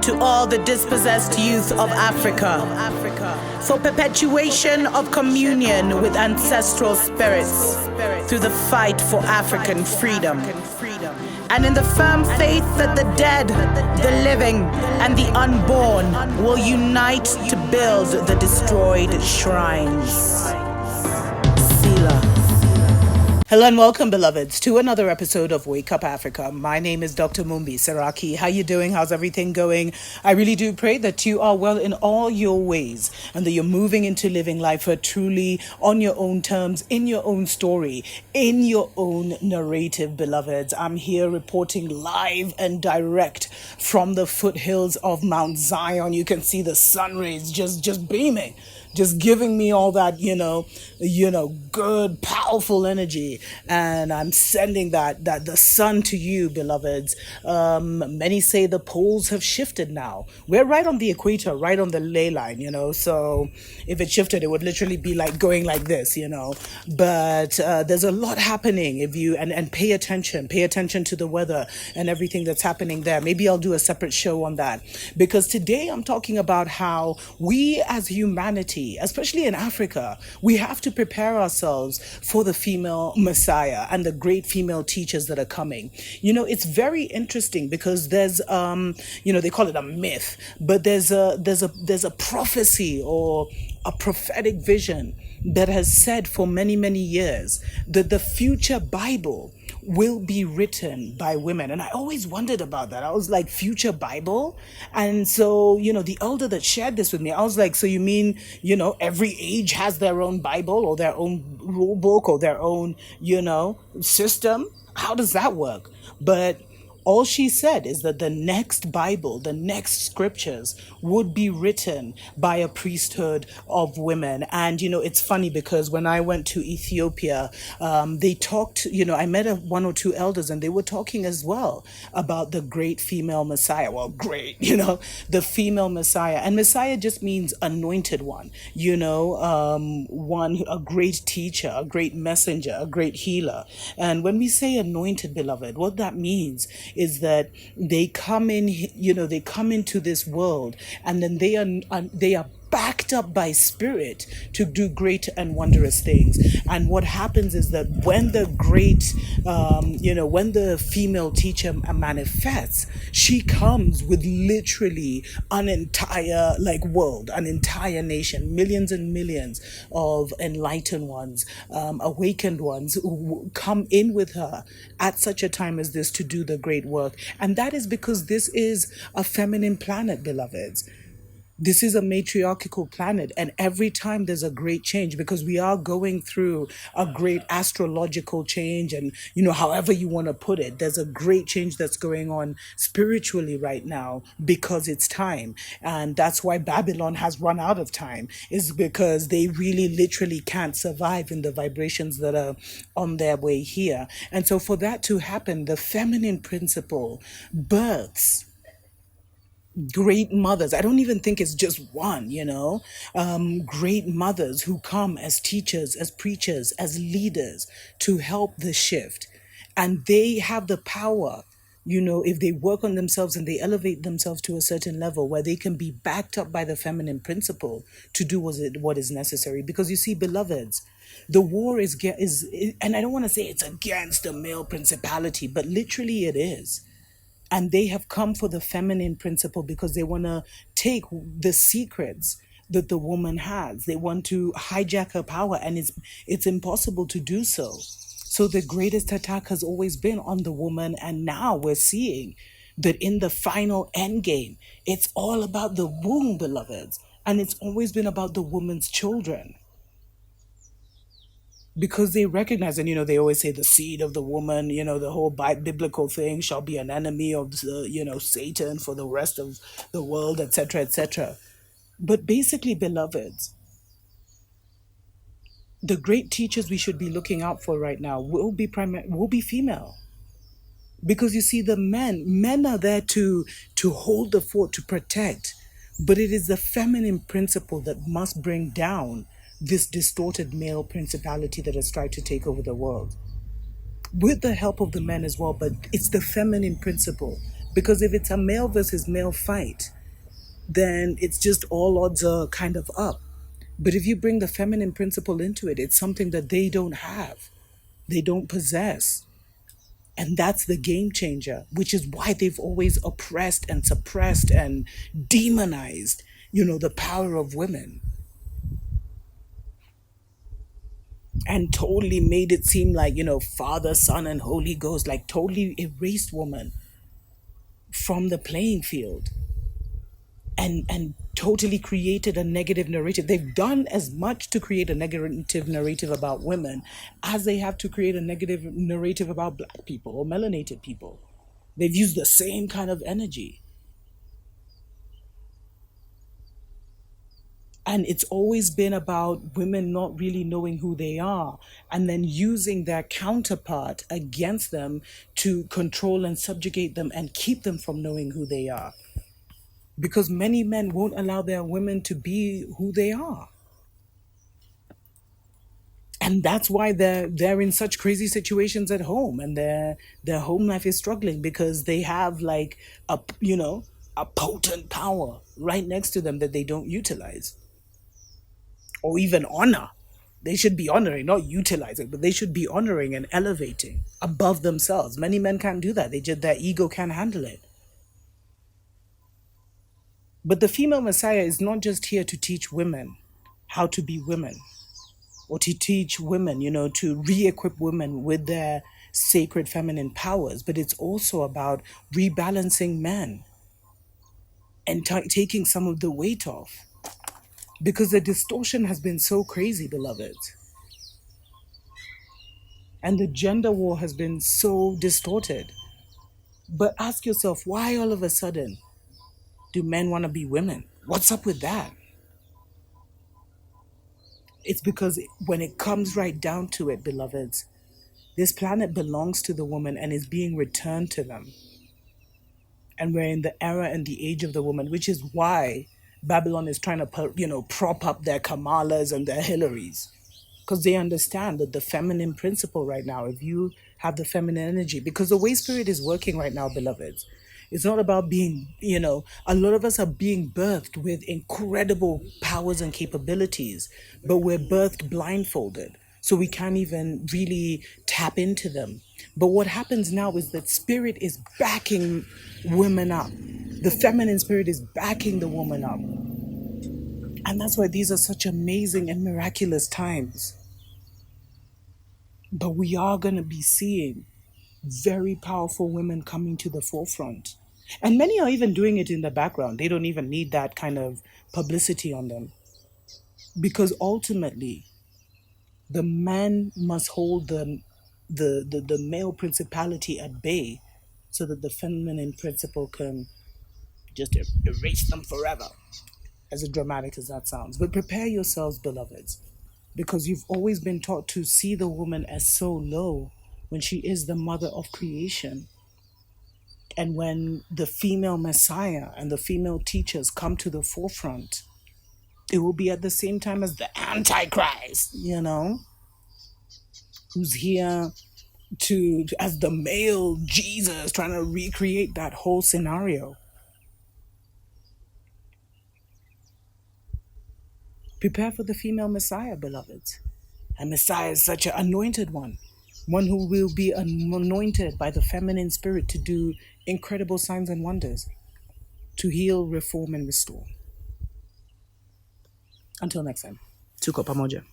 to all the dispossessed youth of Africa, for perpetuation of communion with ancestral spirits through the fight for African freedom, and in the firm faith that the dead, the living, and the unborn will unite to build the destroyed shrines. Selah. Hello and welcome, beloveds, to another episode of Wake Up Africa. My name is Dr. Mumbi Saraki. How you doing? How's everything going? I really do pray that you are well in all your ways and that you're moving into living life truly on your own terms, in your own story, in your own narrative, beloveds. I'm here reporting live and direct from the foothills of Mount Zion. You can see the sun rays just beaming, just giving me all that, good, powerful energy. And I'm sending that the sun to you, beloveds. Many say the poles have shifted now. We're right on the equator, right on the ley line, so if it shifted, it would literally be like going like this, but there's a lot happening if you, and pay attention to the weather and everything that's happening there. Maybe I'll do a separate show on that, because today I'm talking about how we as humanity, especially in Africa, we have to prepare ourselves for the female Messiah and the great female teachers that are coming. It's very interesting because there's they call it a myth, but there's a prophecy or a prophetic vision that has said for many years that the future Bible will be written by women. And I always wondered about that. I was like, future Bible? And so, the elder that shared this with me, I was like, so you mean, every age has their own Bible or their own rule book or their own, system? How does that work? But all she said is that the next Bible, the next scriptures would be written by a priesthood of women. And, it's funny because when I went to Ethiopia, they talked, I met one or two elders and they were talking as well about the great female Messiah. Well, great, the female Messiah. And Messiah just means anointed one, a great teacher, a great messenger, a great healer. And when we say anointed, beloved, what that means is that they come into this world and then they are backed up by spirit to do great and wondrous things. And what happens is that when the great, when the female teacher manifests, she comes with literally an entire world, an entire nation, millions and millions of enlightened ones, awakened ones who come in with her at such a time as this to do the great work. And that is because this is a feminine planet, beloveds. This is a matriarchal planet, and every time there's a great change, because we are going through a great astrological change, and however you want to put it, there's a great change that's going on spiritually right now because it's time. And that's why Babylon has run out of time, is because they really literally can't survive in the vibrations that are on their way here. And so for that to happen, the feminine principle births great mothers. I don't even think it's just one, great mothers who come as teachers, as preachers, as leaders to help the shift. And they have the power, if they work on themselves and they elevate themselves to a certain level where they can be backed up by the feminine principle to do what is necessary. Because you see, beloveds, the war is, and I don't want to say it's against the male principality, but literally it is. And they have come for the feminine principle because they want to take the secrets that the woman has. They want to hijack her power, and it's impossible to do so. So the greatest attack has always been on the woman, and now we're seeing that in the final end game, it's all about the womb, beloveds, and it's always been about the woman's children. Because they recognize, and they always say the seed of the woman, the whole biblical thing shall be an enemy of Satan for the rest of the world, etc., etc. But basically, beloveds, the great teachers we should be looking out for right now will be female. Because you see, the men are there to hold the fort, to protect, but it is the feminine principle that must bring down this distorted male principality that has tried to take over the world. With the help of the men as well, but it's the feminine principle. Because if it's a male versus male fight, then it's just all odds are kind of up. But if you bring the feminine principle into it, it's something that they don't have, they don't possess. And that's the game changer, which is why they've always oppressed and suppressed and demonized, the power of women, and totally made it seem like, Father, Son, and Holy Ghost, like totally erased woman from the playing field, and totally created a negative narrative. They've done as much to create a negative narrative about women as they have to create a negative narrative about black people or melanated people. They've used the same kind of energy. And it's always been about women not really knowing who they are and then using their counterpart against them to control and subjugate them and keep them from knowing who they are. Because many men won't allow their women to be who they are. And that's why they're in such crazy situations at home, and their home life is struggling because they have like a potent power right next to them that they don't utilize or even honor. They should be honoring, not utilizing, but they should be honoring and elevating above themselves. Many men can't do that. Their ego can't handle it. But the female messiah is not just here to teach women how to be women, or to teach women, to re-equip women with their sacred feminine powers, but it's also about rebalancing men and taking some of the weight off. Because the distortion has been so crazy, beloveds. And the gender war has been so distorted. But ask yourself, why all of a sudden do men want to be women? What's up with that? It's because when it comes right down to it, beloveds, this planet belongs to the woman and is being returned to them. And we're in the era and the age of the woman, which is why Babylon is trying to, prop up their Kamalas and their Hillarys. Because they understand that the feminine principle right now, if you have the feminine energy, because the way spirit is working right now, beloveds, it's not about being, a lot of us are being birthed with incredible powers and capabilities, but we're birthed blindfolded. So we can't even really tap into them. But what happens now is that spirit is backing women up. The feminine spirit is backing the woman up. And that's why these are such amazing and miraculous times. But we are going to be seeing very powerful women coming to the forefront. And many are even doing it in the background. They don't even need that kind of publicity on them. Because ultimately, the man must hold the male principality at bay so that the feminine principle can just erase them forever, as dramatic as that sounds. But prepare yourselves, beloveds, because you've always been taught to see the woman as so low when she is the mother of creation. And when the female messiah and the female teachers come to the forefront, it will be at the same time as the antichrist, who's here as the male Jesus, trying to recreate that whole scenario. Prepare for the female messiah, beloveds. And messiah is such an anointed one who will be anointed by the feminine spirit to do incredible signs and wonders, to heal, reform, and restore. Until next time, tuko pamoja.